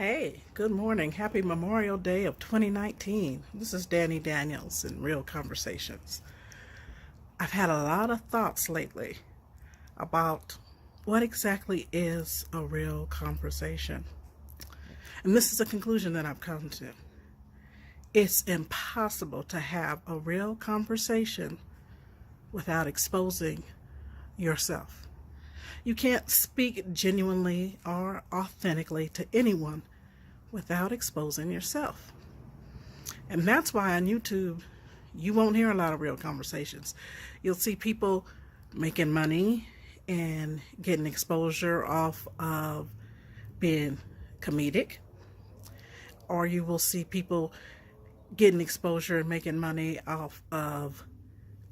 Hey, good morning. Happy Memorial Day of 2019. This is Dani Daniels in Real Conversations. I've had a lot of thoughts lately about what exactly is a real conversation. And this is a conclusion that I've come to. It's impossible to have a real conversation without exposing yourself. You can't speak genuinely or authentically to anyone without exposing yourself. And that's why on YouTube, you won't hear a lot of real conversations. You'll see people making money and getting exposure off of being comedic, or you will see people getting exposure and making money off of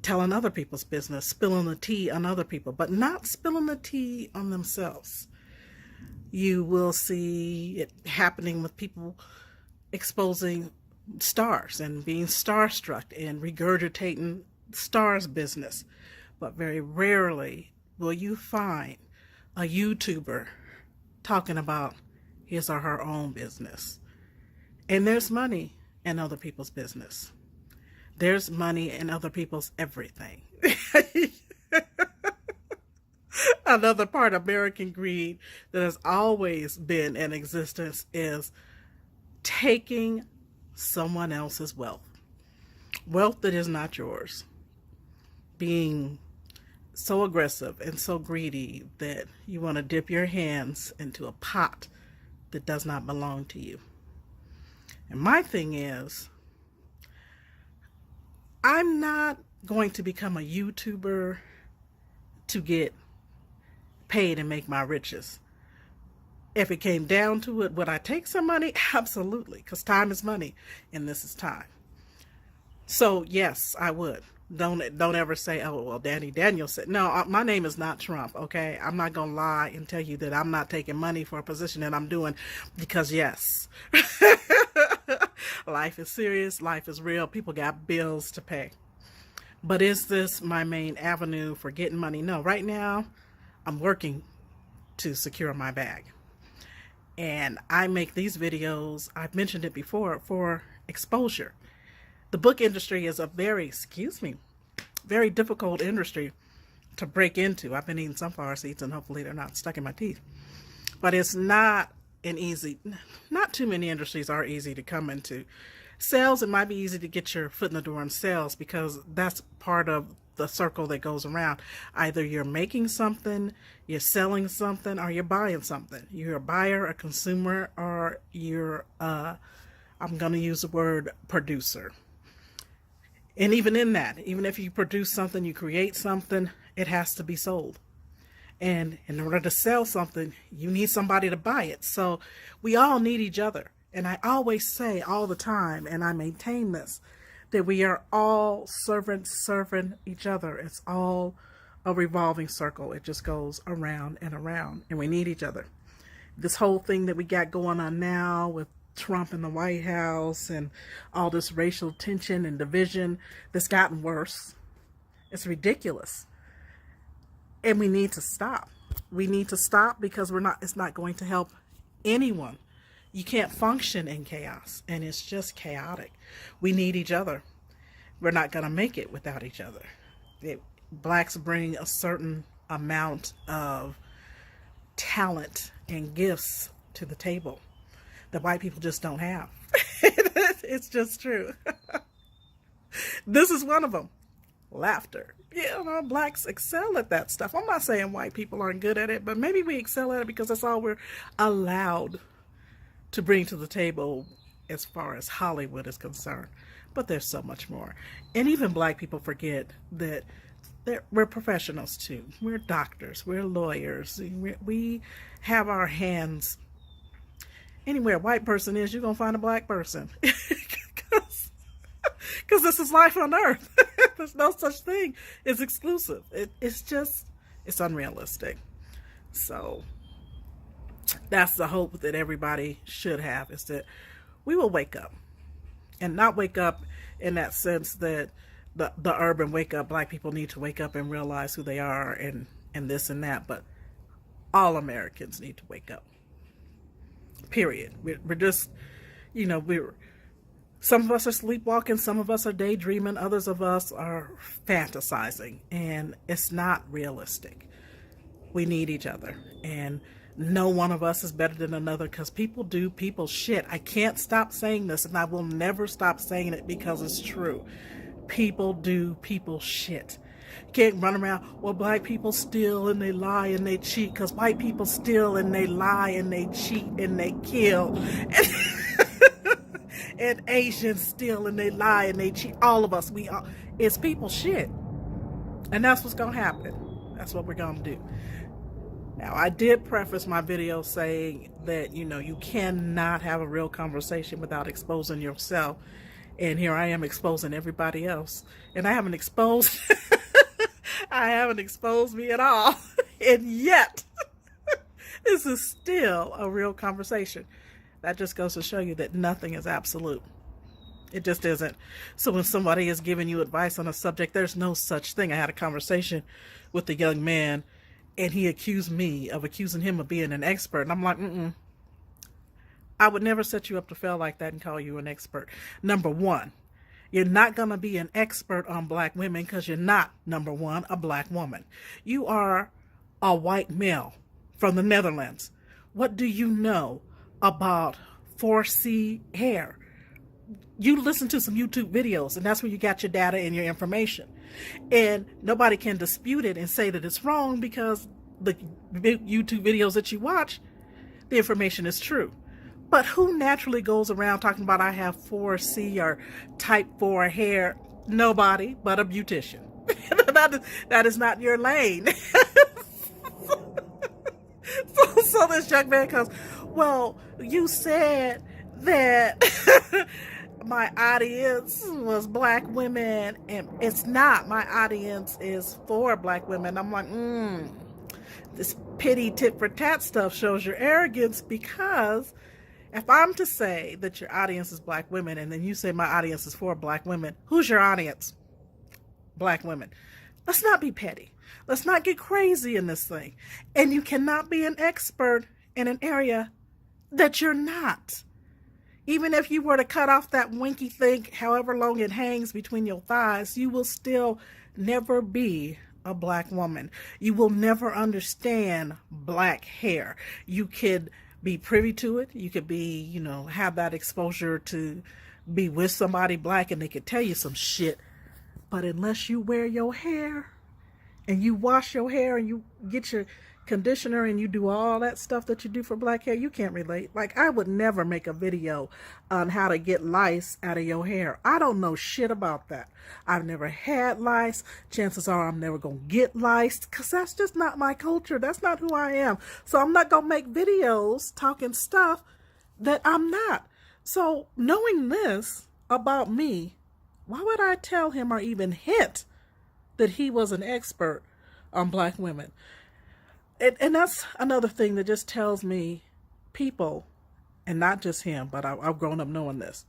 telling other people's business, spilling the tea on other people, but not spilling the tea on themselves. You will see it happening with people exposing stars and being starstruck and regurgitating stars' business. But very rarely will you find a YouTuber talking about his or her own business. And there's money in other people's business. There's money in other people's everything. Another part of American greed that has always been in existence is taking someone else's wealth. Wealth that is not yours. Being so aggressive and so greedy that you want to dip your hands into a pot that does not belong to you. And my thing is, I'm not going to become a YouTuber to get paid and make my riches. If it came down to it, would I take some money? Absolutely, because time is money, and this is time. So yes, I would. Don't ever say, oh, well, Dani Daniels said. No, my name is not Trump, okay? I'm not going to lie and tell you that I'm not taking money for a position that I'm doing, because yes. Life is serious, life is real, people got bills to pay. But is this my main avenue for getting money? No, right now, I'm working to secure my bag. And I make these videos, I've mentioned it before, for exposure. The book industry is a very difficult industry to break into. I've been eating sunflower seeds and hopefully they're not stuck in my teeth. But it's not not too many industries are easy to come into. Sales, it might be easy to get your foot in the door in sales because that's part of the circle that goes around. Either you're making something, you're selling something, or you're buying something. You're a buyer, a consumer, or you're, I'm going to use the word producer. And even in that, even if you produce something, you create something, it has to be sold. And in order to sell something, you need somebody to buy it. So we all need each other. And I always say all the time, and I maintain this, that we are all servants serving each other. It's all a revolving circle. It just goes around and around, and we need each other. This whole thing that we got going on now with Trump in the White House and all this racial tension and division that's gotten worse, it's ridiculous. And we need to stop. We need to stop because it's not going to help anyone. You can't function in chaos, and it's just chaotic. We need each other. We're not going to make it without each other. Blacks bring a certain amount of talent and gifts to the table that white people just don't have. It's just true. This is one of them. Laughter. Blacks excel at that stuff. I'm not saying white people aren't good at it, but maybe we excel at it because that's all we're allowed to bring to the table as far as Hollywood is concerned. But there's so much more. And even black people forget that we're professionals too. We're doctors, we're lawyers, we have our hands anywhere a white person is, you're gonna find a black person. Because this is life on earth. There's no such thing as exclusive. It's unrealistic. So that's the hope that everybody should have, is that we will wake up. And not wake up in that sense that the urban wake up, black people need to wake up and realize who they are and this and that, but all Americans need to wake up. period. We're just, some of us are sleepwalking, some of us are daydreaming, others of us are fantasizing, and it's not realistic. We need each other, and no one of us is better than another, because people do people shit. I can't stop saying this, and I will never stop saying it, because it's true. People do people shit. You can't run around, well, black people steal and they lie and they cheat, because white people steal and they lie and they cheat and they kill. And Asians steal and they lie and they cheat. All of us, it's people shit. And that's what's going to happen. That's what we're going to do. Now, I did preface my video saying that, you cannot have a real conversation without exposing yourself. And here I am exposing everybody else. And I haven't exposed, I haven't exposed me at all. And yet, this is still a real conversation. That just goes to show you that nothing is absolute. It just isn't. So when somebody is giving you advice on a subject, there's no such thing. I had a conversation with a young man, and he accused me of accusing him of being an expert. And I'm like, I would never set you up to fail like that and call you an expert. Number one, you're not going to be an expert on black women, because you're not, number one, a black woman. You are a white male from the Netherlands. What do you know about 4C hair? You listen to some YouTube videos, and that's where you got your data and your information. And nobody can dispute it and say that it's wrong, because the YouTube videos that you watch, the information is true. But who naturally goes around talking about I have 4C or type 4 hair? Nobody but a beautician. that is not your lane. So this young man comes, well, you said that my audience was black women, and it's not. My audience is for black women. I'm like, this pity tit for tat stuff shows your arrogance, because if I'm to say that your audience is black women, and then you say my audience is for black women, who's your audience? Black women. Let's not be petty. Let's not get crazy in this thing. And you cannot be an expert in an area that you're not. Even if you were to cut off that winky thing, however long it hangs between your thighs, you will still never be a black woman. You will never understand black hair. You could be privy to it. You could be, have that exposure to be with somebody black, and they could tell you some shit. But unless you wear your hair and you wash your hair and you get your conditioner and you do all that stuff that you do for black hair, you can't relate. Like, I would never make a video on how to get lice out of your hair. I don't know shit about that. I've never had lice. Chances are I'm never going to get lice, because that's just not my culture. That's not who I am. So I'm not going to make videos talking stuff that I'm not. So knowing this about me, why would I tell him or even hint that he was an expert on black women? And that's another thing that just tells me people, and not just him, but I've grown up knowing this.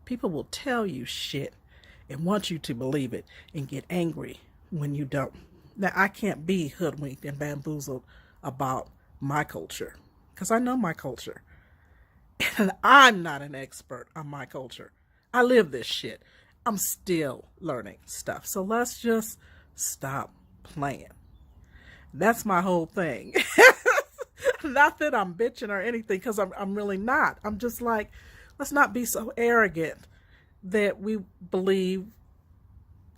People will tell you shit and want you to believe it and get angry when you don't. Now, I can't be hoodwinked and bamboozled about my culture, because I know my culture. And I'm not an expert on my culture. I live this shit. I'm still learning stuff. So let's just stop playing. That's my whole thing. Not that I'm bitching or anything, because I'm really not. I'm just like, let's not be so arrogant that we believe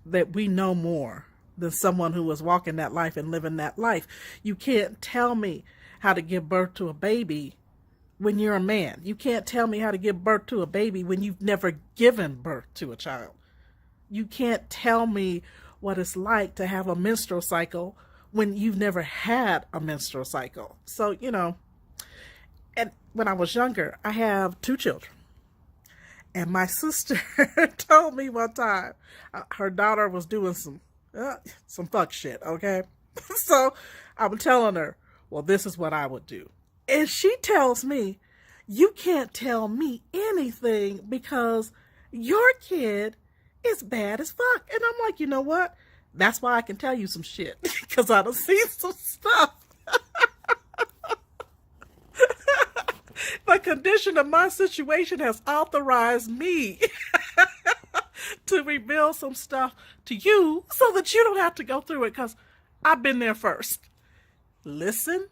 that we know more than someone who was walking that life and living that life. You can't tell me how to give birth to a baby when you're a man. You can't tell me how to give birth to a baby when you've never given birth to a child. You can't tell me what it's like to have a menstrual cycle when you've never had a menstrual cycle. So, and when I was younger, I have 2 children. And my sister told me one time, her daughter was doing some fuck shit, okay? So I'm telling her, well, this is what I would do. And she tells me, you can't tell me anything because your kid is bad as fuck. And I'm like, you know what? That's why I can tell you some shit, because I done seen some stuff. The condition of my situation has authorized me to reveal some stuff to you so that you don't have to go through it, because I've been there first. Listen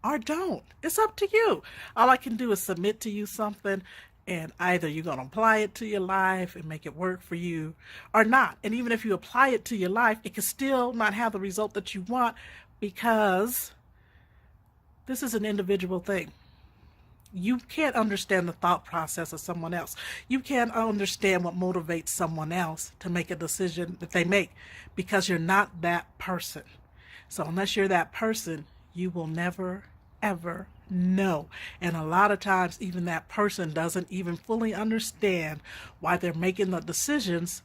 or don't. It's up to you. All I can do is submit to you something, and either you're going to apply it to your life and make it work for you or not. And even if you apply it to your life, it can still not have the result that you want, because this is an individual thing. You can't understand the thought process of someone else. You can't understand what motivates someone else to make a decision that they make, because you're not that person. So unless you're that person, you will never, ever know. And a lot of times, even that person doesn't even fully understand why they're making the decisions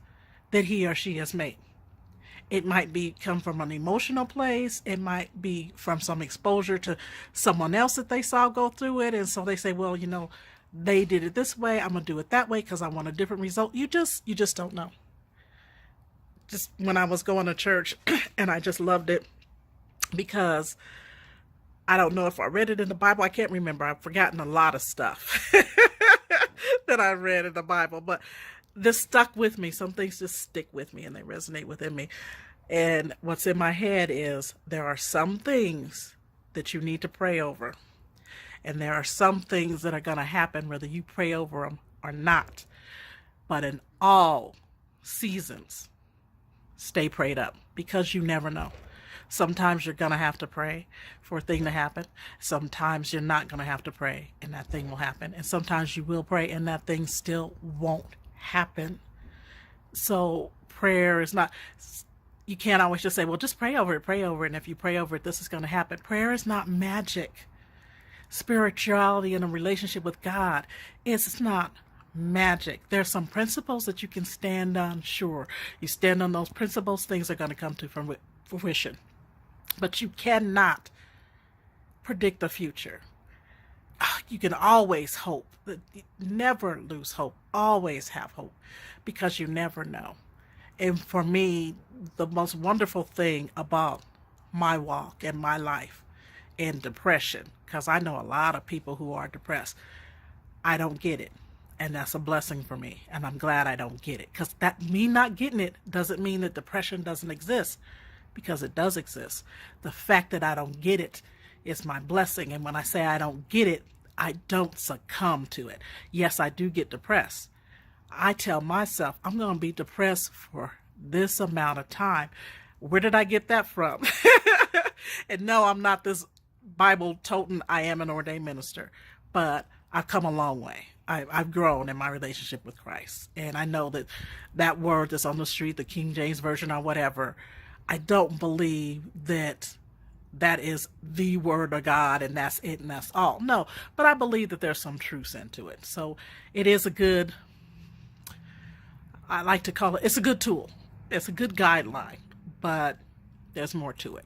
that he or she has made. It might come from an emotional place. It might be from some exposure to someone else that they saw go through it. And so they say, well, they did it this way. I'm going to do it that way because I want a different result. You just don't know. Just when I was going to church, and I just loved it, because I don't know if I read it in the Bible. I can't remember. I've forgotten a lot of stuff that I read in the Bible, but this stuck with me. Some things just stick with me and they resonate within me. And what's in my head is, there are some things that you need to pray over. And there are some things that are going to happen whether you pray over them or not. But in all seasons, stay prayed up, because you never know. Sometimes you're going to have to pray for a thing to happen. Sometimes you're not going to have to pray and that thing will happen. And sometimes you will pray and that thing still won't happen. So prayer is not, you can't always just say, well, just pray over it. And if you pray over it, this is going to happen. Prayer is not magic. Spirituality and a relationship with God is not magic. There's some principles that you can stand on. Sure, you stand on those principles, things are going to come to fruition. But you cannot predict the future. You can always hope. Never lose hope. Always have hope, because you never know. And for me, the most wonderful thing about my walk and my life in depression, because I know a lot of people who are depressed, I don't get it. And that's a blessing for me. And I'm glad I don't get it, because me not getting it doesn't mean that depression doesn't exist, because it does exist. The fact that I don't get it is my blessing. And when I say I don't get it, I don't succumb to it. Yes, I do get depressed. I tell myself I'm going to be depressed for this amount of time. Where did I get that from? And no, I'm not this Bible-toting, I am an ordained minister, but I've come a long way. I've grown in my relationship with Christ. And I know that word that's on the street, the King James Version or whatever, I don't believe that is the word of God and that's it and that's all. No, but I believe that there's some truth into it. So it is I like to call it's a good tool. It's a good guideline, but there's more to it.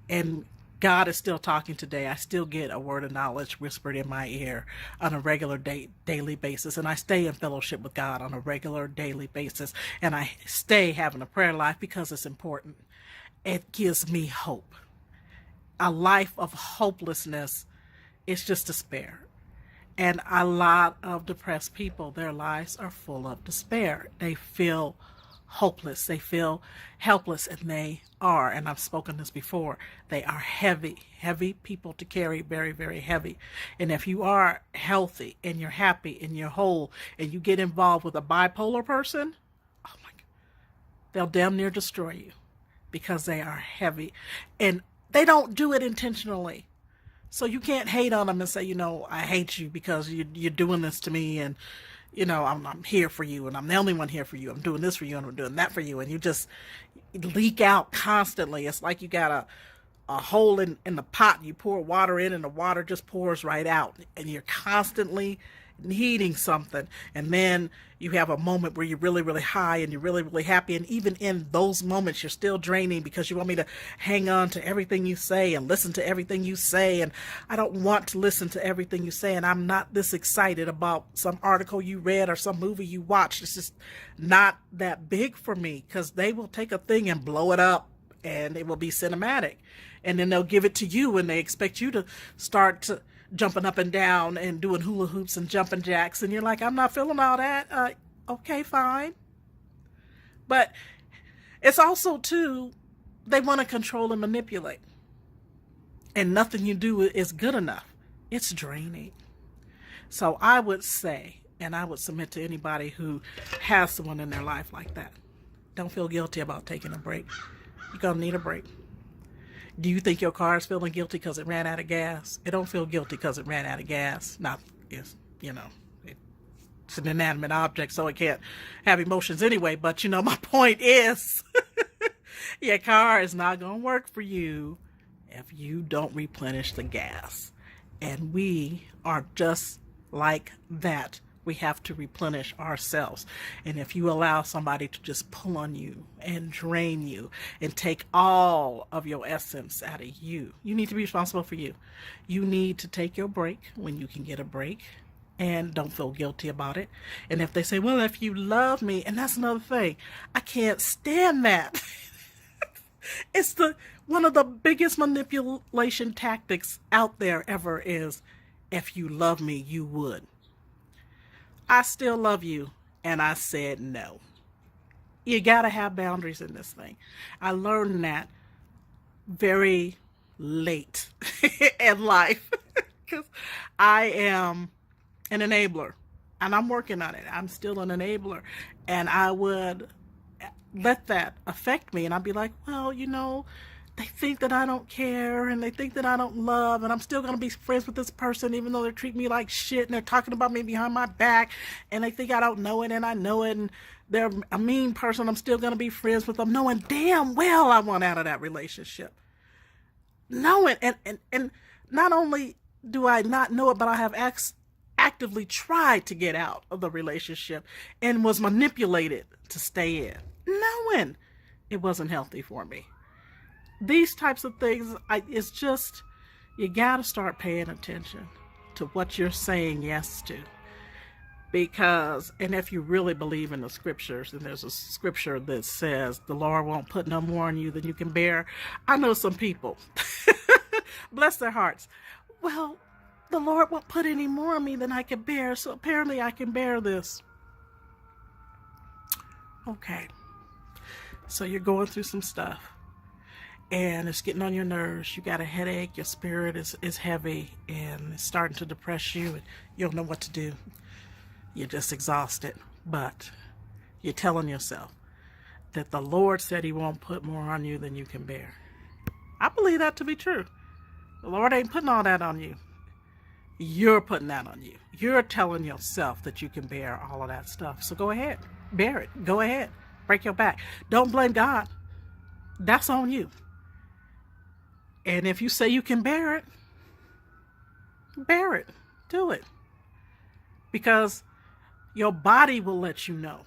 And God is still talking today. I still get a word of knowledge whispered in my ear on a regular daily basis. And I stay in fellowship with God on a regular daily basis. And I stay having a prayer life because it's important. It gives me hope. A life of hopelessness is just despair. And a lot of depressed people, their lives are full of despair. They feel hopeless. They feel helpless, and they are, and I've spoken this before, they are heavy people to carry, very, very heavy. And if you are healthy and you're happy and you're whole and you get involved with a bipolar person, oh my God, they'll damn near destroy you, because they are heavy and they don't do it intentionally. So you can't hate on them and say, I hate you because you're doing this to me, and I'm here for you, and I'm the only one here for you. I'm doing this for you, and I'm doing that for you. And you just leak out constantly. It's like you got a hole in the pot, and you pour water in, and the water just pours right out. And you're constantly needing something. And then you have a moment where you're really, really high, and you're really, really happy. And even in those moments, you're still draining, because you want me to hang on to everything you say and listen to everything you say. And I don't want to listen to everything you say. And I'm not this excited about some article you read or some movie you watched. It's just not that big for me, because they will take a thing and blow it up, and it will be cinematic. And then they'll give it to you, and they expect you to start to jumping up and down and doing hula hoops and jumping jacks, and you're like, I'm not feeling all that. Okay, fine. But it's also, too, they want to control and manipulate. And nothing you do is good enough. It's draining. So I would say, and I would submit to anybody who has someone in their life like that, don't feel guilty about taking a break. You're going to need a break. Do you think your car is feeling guilty because it ran out of gas? It don't feel guilty because it ran out of gas. Not, it's, it's an inanimate object, so it can't have emotions anyway. But, my point is, your car is not going to work for you if you don't replenish the gas. And we are just like that. We have to replenish ourselves. And if you allow somebody to just pull on you and drain you and take all of your essence out of you, you need to be responsible for you. You need to take your break when you can get a break, and don't feel guilty about it. And if they say, well, if you love me, and that's another thing, I can't stand that. It's one of the biggest manipulation tactics out there ever is, if you love me, you would. I still love you, and I said no. You gotta have boundaries in this thing. I learned that very late in life because I am an enabler, and I'm working on it. I'm still an enabler, and I would let that affect me, and I'd be like, well, they think that I don't care, and they think that I don't love, and I'm still going to be friends with this person even though they treat me like shit, and they're talking about me behind my back, and they think I don't know it, and I know it, and they're a mean person. I'm still going to be friends with them, knowing damn well I want out of that relationship. Knowing, and not only do I not know it, but I have actively tried to get out of the relationship and was manipulated to stay in, knowing it wasn't healthy for me. These types of things, it's just, you got to start paying attention to what you're saying yes to. Because, and if you really believe in the scriptures, and there's a scripture that says the Lord won't put no more on you than you can bear. I know some people, bless their hearts. Well, the Lord won't put any more on me than I can bear, so apparently I can bear this. Okay. So you're going through some stuff, and it's getting on your nerves. You got a headache, your spirit is heavy, and it's starting to depress you, and you don't know what to do. You're just exhausted, but you're telling yourself that the Lord said he won't put more on you than you can bear. I believe that to be true. The Lord ain't putting all that on you. You're putting that on you. You're telling yourself that you can bear all of that stuff. So go ahead, bear it. Go ahead, break your back. Don't blame God. That's on you. And if you say you can bear it, do it. Because your body will let you know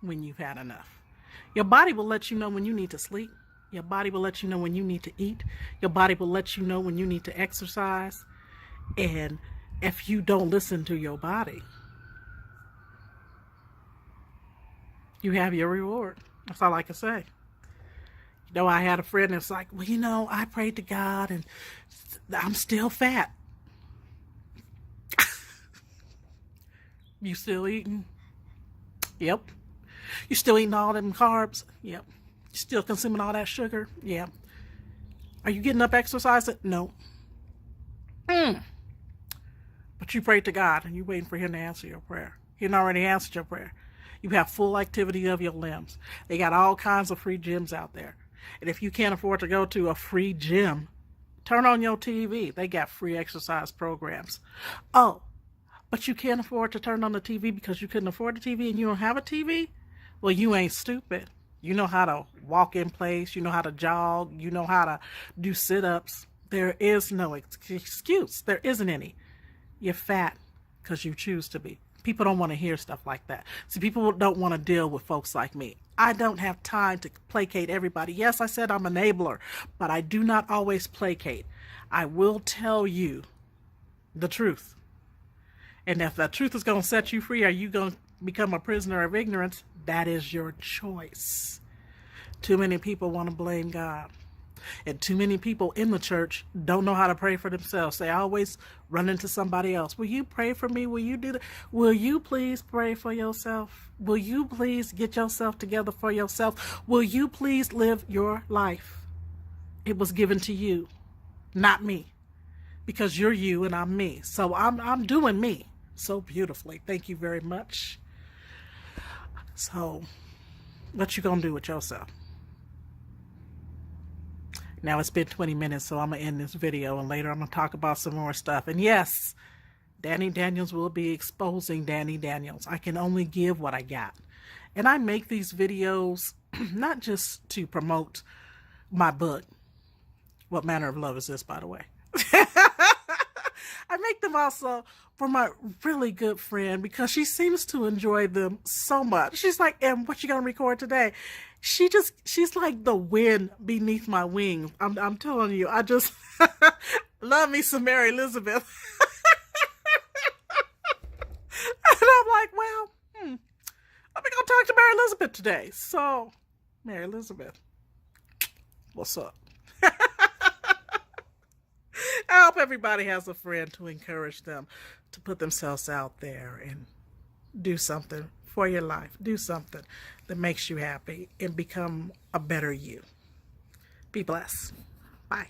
when you've had enough. Your body will let you know when you need to sleep. Your body will let you know when you need to eat. Your body will let you know when you need to exercise. And if you don't listen to your body, you have your reward. That's all I can say. I had a friend that's like, well, I prayed to God and I'm still fat. You still eating? Yep. You still eating all them carbs? Yep. You still consuming all that sugar? Yep. Are you getting up exercising? No. But you prayed to God and you're waiting for him to answer your prayer. He already answered your prayer. You have full activity of your limbs. They got all kinds of free gyms out there. And if you can't afford to go to a free gym, turn on your TV. They got free exercise programs. Oh, but you can't afford to turn on the TV because you couldn't afford the TV and you don't have a TV? Well, you ain't stupid. You know how to walk in place. You know how to jog. You know how to do sit-ups. There is no excuse. There isn't any. You're fat because you choose to be. People don't want to hear stuff like that. See, people don't want to deal with folks like me. I don't have time to placate everybody. Yes, I said I'm an enabler, but I do not always placate. I will tell you the truth. And if the truth is going to set you free, are you going to become a prisoner of ignorance? That is your choice. Too many people want to blame God. And too many people in the church don't know how to pray for themselves. They always run into somebody else. Will you pray for me? Will you do that? Will you please pray for yourself? Will you please get yourself together for yourself? Will you please live your life? It was given to you, not me, because you're you and I'm me. So I'm doing me so beautifully. Thank you very much. So what you gonna do with yourself? Now it's been 20 minutes, so I'm going to end this video, and later I'm going to talk about some more stuff. And yes, Dani Daniels will be exposing Dani Daniels. I can only give what I got. And I make these videos not just to promote my book. What Manner of Love is this, by the way? I make them also for my really good friend, because she seems to enjoy them so much. She's like, and what you gonna record today? She's like the wind beneath my wings. I'm telling you, I just love me some Mary Elizabeth. And I'm like, well, I'm gonna talk to Mary Elizabeth today. So, Mary Elizabeth, what's up? I hope everybody has a friend to encourage them to put themselves out there and do something for your life. Do something that makes you happy and become a better you. Be blessed. Bye.